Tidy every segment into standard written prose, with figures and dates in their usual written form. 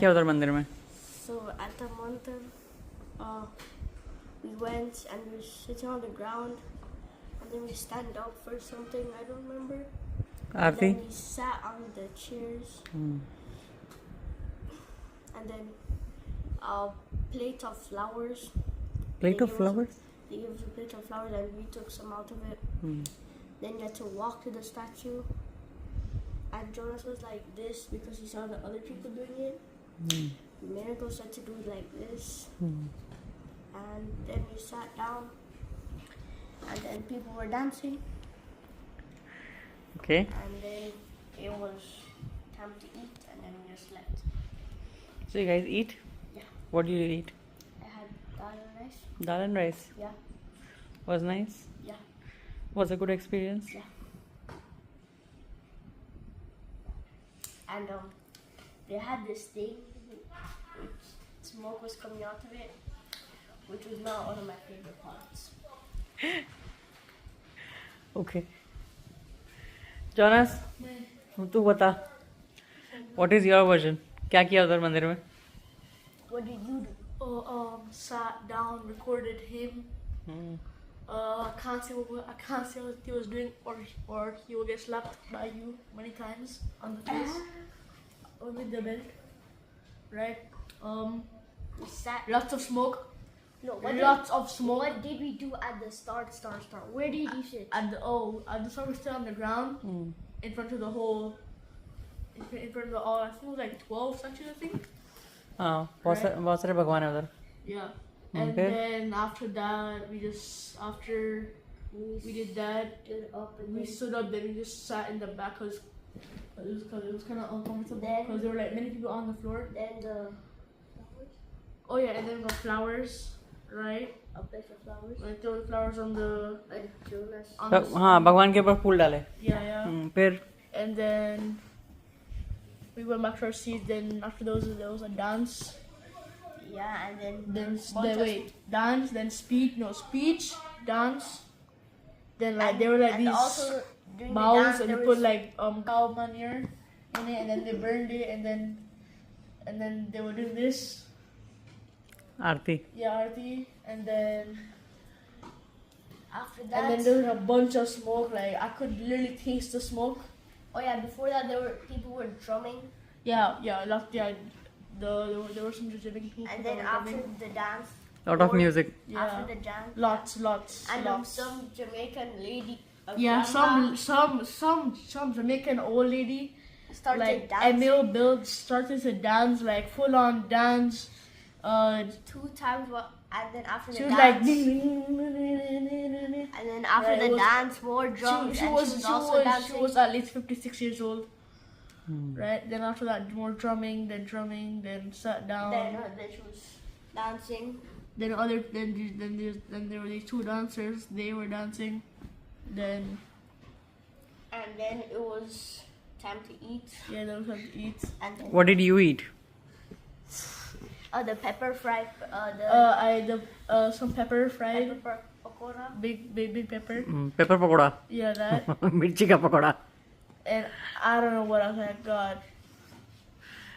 क्या उधर मंदिर में? So at the mandir, we went and we were sitting on the ground, and then we stand up for something, I don't remember. And Aarti? then we sat on the chairs, and then a plate of flowers. Plate of flowers? They gave us a plate of flowers and we took some out of it. Then you had to walk to the statue. And Jonas was like this because he saw the other people doing it. Miracles had to do it like this. And then we sat down. And then people were dancing. Okay. And then it was time to eat. And then we just left. So you guys eat? Yeah. What did you eat? I had dal and rice. Dal and rice. Yeah. Was nice? Yeah. Was a good experience? Yeah. And they had this thing which smoke was coming out of it, which was not one of my favorite parts. Okay. Jonas, तू बता. What is your version? क्या किया उधर मंदिर में? What did you do? Sat down, recorded him. I can't say what he was doing, or he will get slapped by you many times on the face or with the belt. Right? We sat. Lots of smoke. No, Lots of smoke. What did we do at the start? Where did you sit? At the start we stood on the ground in front of the whole. In front of the all, I think it was like 12 statues, I think. हाँ, बहुत सारे भगवान है उधर. Yeah. And then after that, we did that, we stood up, then we just sat in the back because it was kind of uncomfortable because there were like many people on the floor. Then And then we got flowers, right? a place of flowers. Like throw the flowers on the. And Jonas. हाँ, भगवान के ऊपर फूल डाले. Yeah. फिर And then we went back to our seats. Then after there was a dance. Yeah, and Then dance, then speech, dance. Then like they were like and these also during bowls, the dance, and they there put was- like cow manure in it, and then they burned it, and then they would do this, Aarti. Aarti, and then after that. and then there was a bunch of smoke. Like I could literally taste the smoke. Oh yeah, before that people were drumming, Yeah. There were some Jamaican people. and that then were after drumming. the dance. Lot of music. Yeah. After the dance. Lots. And some Jamaican lady. Yeah, grandma some Jamaican old lady started like dancing Emil Bill started to dance, like full on dance. 2 times. And then after She the was like dance. ding, ding, ding, ding, ding, ding, ding, ding. And then after Right, the it was- dance, more drums. She and was she was also dancing. she was at least 56 years old. Right. Then after that, more drumming, then sat down. Then she was dancing. Then there were these 2 dancers. They were dancing. Then And then it was time to eat. yeah, there was something to eat. And then What did you eat? the pepper fry. Some pepper fried, Pepper pakora. big pepper. Paper pakora. Yeah, that. मिर्ची का pakora. And I don't know what else I got.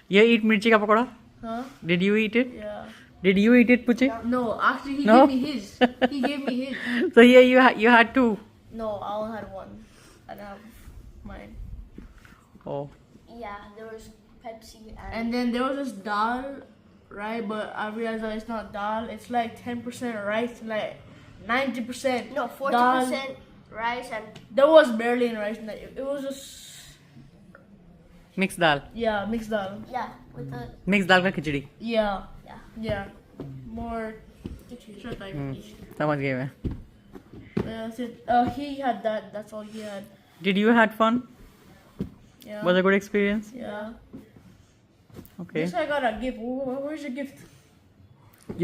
You eat मिर्ची का pakora? Huh? Did you eat it? Yeah. Did you eat it, Puchi? No, actually he No? gave me his. He gave me his. So here you had 2. No, I only had one. I didn't have mine. Oh. Yeah, there was Pepsi And then there was this dal, right? But I realized that it's not dal. It's like 10% rice and like 90%. no 40% dal. rice and There was barely any rice in that. It was just Mixed dal. yeah, mixed dal. yeah with the Mixed dal का खिचड़ी. Yeah. yeah. Yeah. More. Sure type. समझ गए मैं. That's it. He had that. That's all he had. Did you had fun? Yeah. Was a good experience? Yeah. Okay. This I got a gift. Where's your gift?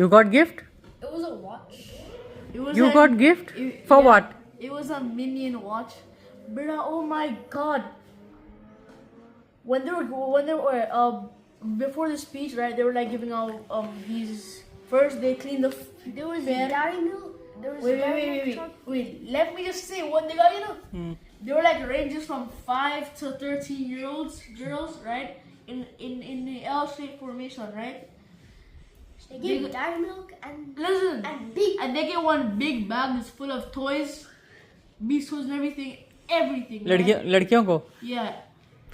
You got gift? It was a watch. It was You a- got gift? it- For yeah, what? It was a minion watch. Bruh, oh my god. When they were before the speech, right, they were like giving out these first they cleaned the There was fan. Dairy Milk. There was Wait, Dairy Milk truck. wait. Let me just say what they got, They were like ranges from 5 to 13-year-olds girls, right? in the L-shaped formation, right? They give dairy milk and Listen, big. and they get one big bag that's full of toys, beast toys and everything. लड़कियों को Yeah.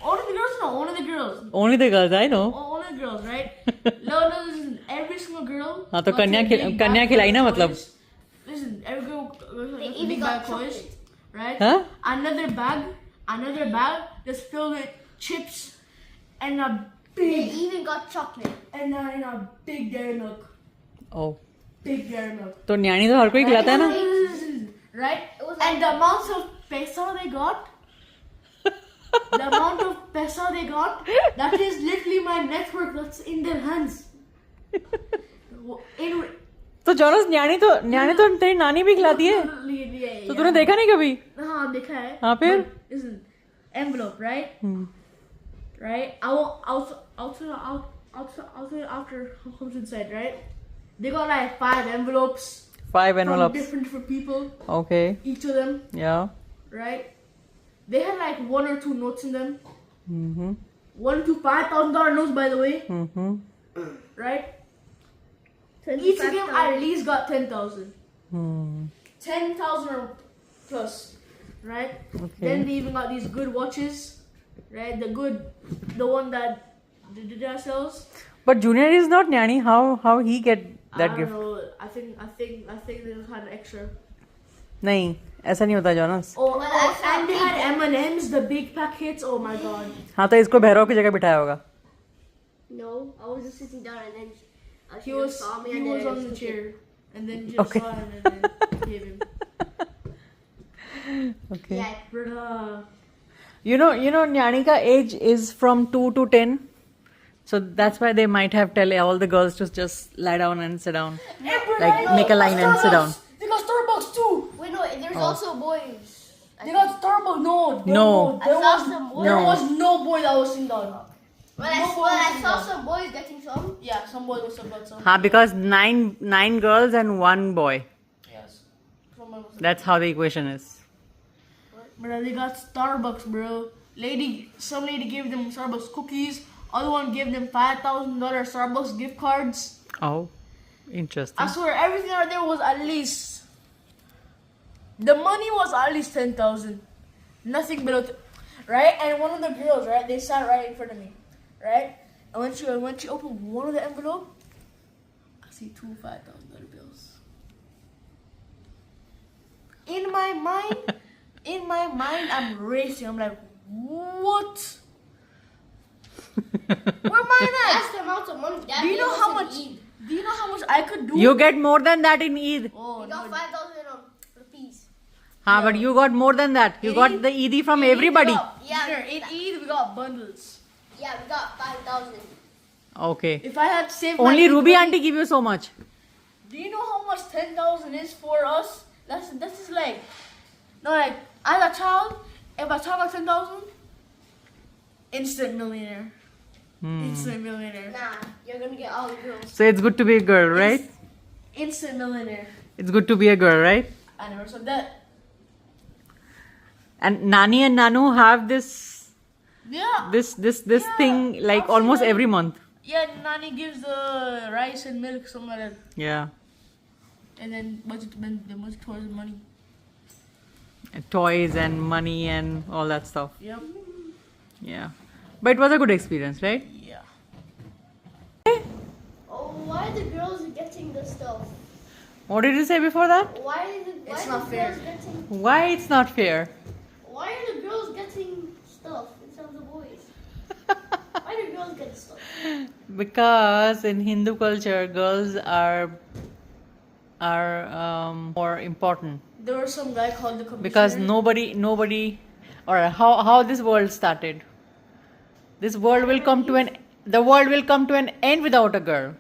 Only the girls? No, only the girls. only the girls I know. Only the girls, right? No, listen, every single girl. हाँ तो got a big कन्या bag खिलाई ना full of मतलब. toys. Listen, every girl got They a even big got bag of toys, chocolate. right? Huh? Another bag that's filled with chips and a They big even got chocolate. and a big dairy milk. Oh. Big dairy milk. तो न्याणी तो हर कोई खिलाता है ना. Right? It was And the amount of peso they got, that is literally my network that's in their hands. तो Jonas न्याणी तो तेरी नानी भी खिलाती है. तो तूने देखा नहीं कभी? हाँ देखा है. हाँ फिर? But listen, envelope, right? Right? I'll tell you after how comes inside, right? They got like 5 envelopes. 5 From envelopes. different people. Okay. Each of them. Yeah. Right? They had like 1 or 2 notes in them. Mm-hmm. 1 to $5,000 notes, by the way. Mm-hmm. Right? Each of them at least got 10,000. 10,000 or plus. Right? Okay. Then they even got these good watches. Right? The one that they did ourselves. But Junior is not Nyani. How he get that I gift? don't know. I think they just had an extra. नहीं ऐसा नहीं होता Jonas. And they had M&M's, the big packets. Oh my god. हाँ तो इसको भैरव की जगह बिठाया होगा. No, I was just sitting down and then He was saw me he and was then on the took chair it. and then just Okay. saw him and then gave him. Okay. Yeah, Brother. You know Nyani ka age is from 2 to 10. So that's why they might have tell all the girls to just lie down and sit down. Like make a line and sit down. They got Starbucks too. wait, no, there's also boys. They got Starbucks. No. No. There I saw was some boys. there was no boy that was sitting down. Well, I saw some boys getting some. Yeah, some boys was got some. हाँ because 9 girls and 1 boy. Yes. Someone was. That's how the equation is. Bro, they got Starbucks, bro. Some lady gave them Starbucks cookies. Other one gave them $5,000 Starbucks gift cards. Oh, interesting. I swear, everything out there was at least. The money was at least 10,000. Nothing below, right? And one of the girls, right? They sat right in front of me, right? And when she opened one of the envelope, I see 2 $5,000 bills. In my mind, I'm racing. I'm like, what? Where am I at? That's the amount of money. Do you know how much? Do you know how much I could do? You get more than that in Eid. Oh, We got no. 5,000 rupees. हाँ, but you got more than that. You got the Eid from everybody. Yeah, In Eid, we got bundles. Yeah, we got 5,000. Okay. If I had saved Only my Ruby money- auntie give you so much. Do you know how much 10,000 is for us? That's just like, no, like as a child, if a child got 10,000, instant millionaire. Instant millionaire. Nah, you're gonna get all the girls. So it's good to be a girl, right? Instant millionaire. It's good to be a girl, right? I never said that. And Nani and Nanu have this Yeah. this thing like almost every month. Yeah, Nani gives the rice and milk, something like that. Yeah. And then budget towards money. And toys and money and all that stuff. Yep. Yeah. But it was a good experience, right? Yeah. Oh, why are the girls getting the stuff? What did you say before that? Why are It's the not fair. girls getting? Why it's not fair? Why are the girls getting stuff instead of the boys? Why do girls get stuff? Because in Hindu culture, girls are more important. There was some guy called the commissioner. Because nobody or how this world started. The world will come to an end without a girl.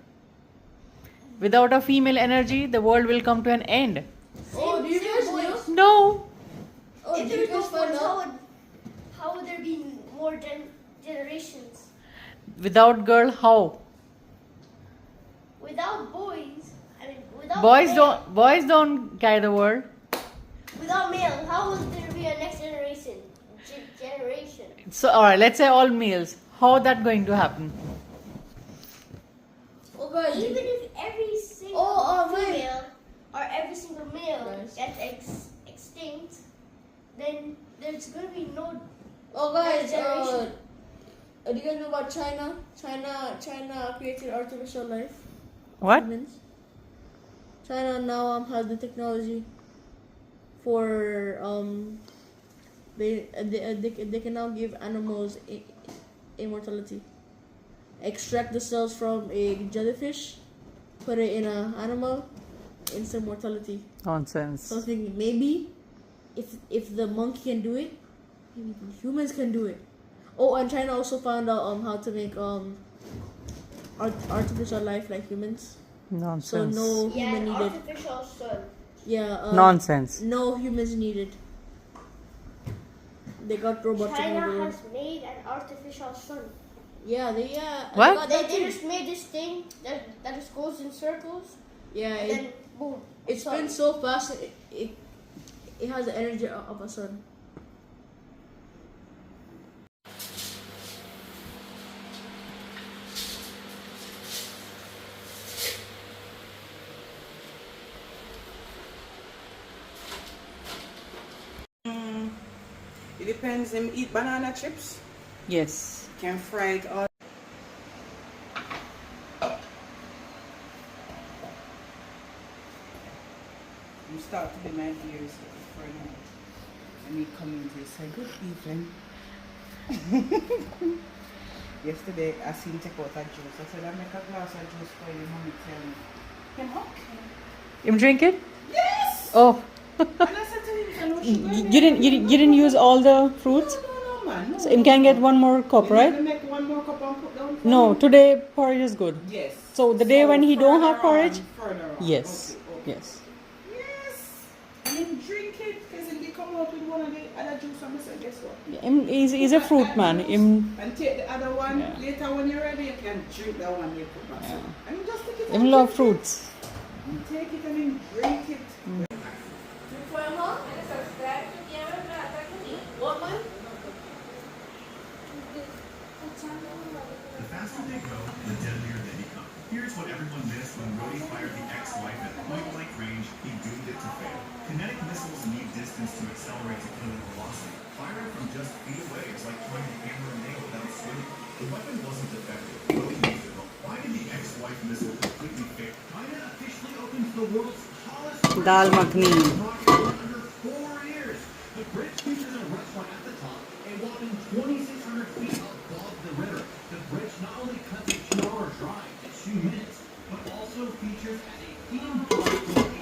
Without a female energy, the world will come to an end. Oh, do you guys know? No. Oh, If do there you was no guys boys, know? how would there be more generations? Without girl, how? Without boys, I mean, without Boys don't carry the world. Without male, how would there be a next generation? Generation. So alright, let's say all males. How that going to happen? Oh guys, Even if every single female or every single male gets extinct, then there's gonna be no. oh guys, generation. do you guys know about China? China created artificial life. What? Humans. China now has the technology for they can now give animals immortality. Extract the cells from a jellyfish, put it in an animal, instant mortality. Nonsense. So I was thinking maybe if the monkey can do it, maybe humans can do it. Oh, and China also found out how to make artificial life like humans. So Nonsense. no Yeah, human an needed. artificial sun. Yeah. Nonsense. No humans needed. They got robots in China the world. has made an artificial sun. Yeah. What? They just made this thing that just goes in circles, Yeah. and then boom. It sun. spins so fast. It has the energy of a sun. It depends. Them eat banana chips. Yes. Can fry it all. You start to be my ears for a night. And he come in to say, good evening. Yesterday, I seen him take out a juice. I said, I make a glass of juice for you, mommy. Tell me. Him, okay. You drink it? Yes! Oh. And I said to him, I know sugar. You didn't use all the fruits? No, man. No, So you can get one more cup, You right? need to make one more cup and put down for No, me? today porridge is good. Yes. So the day when he don't have porridge? Further on. Yes. Okay. Yes. Yes. And then drink it because if they come out with one of the other juice, I'm say, guess what? He's a fruit man. And take the other one. Yeah. Later when you're ready, you can drink that one you put back. Yeah. And you just take it. Him and love drink fruits. it. You take it and then drink it. The faster they go, the deadlier they become. Here's what everyone missed when Rhodey fired the ex-wife at point-blank range. He doomed it to fail. Kinetic missiles need distance to accelerate to killing velocity. Firing from just feet away is like trying to hammer a nail without swinging. The weapon wasn't effective. Rhodey used it wrong. Why did the ex-wife missile completely fail? China officially opens the world's tallest Dal makhni. rocket under 4 years. The bridge features a restaurant at the top, a whopping 2,600 feet above the river. The bridge not only cuts a 2-hour drive to 2 minutes, but also features as a theme park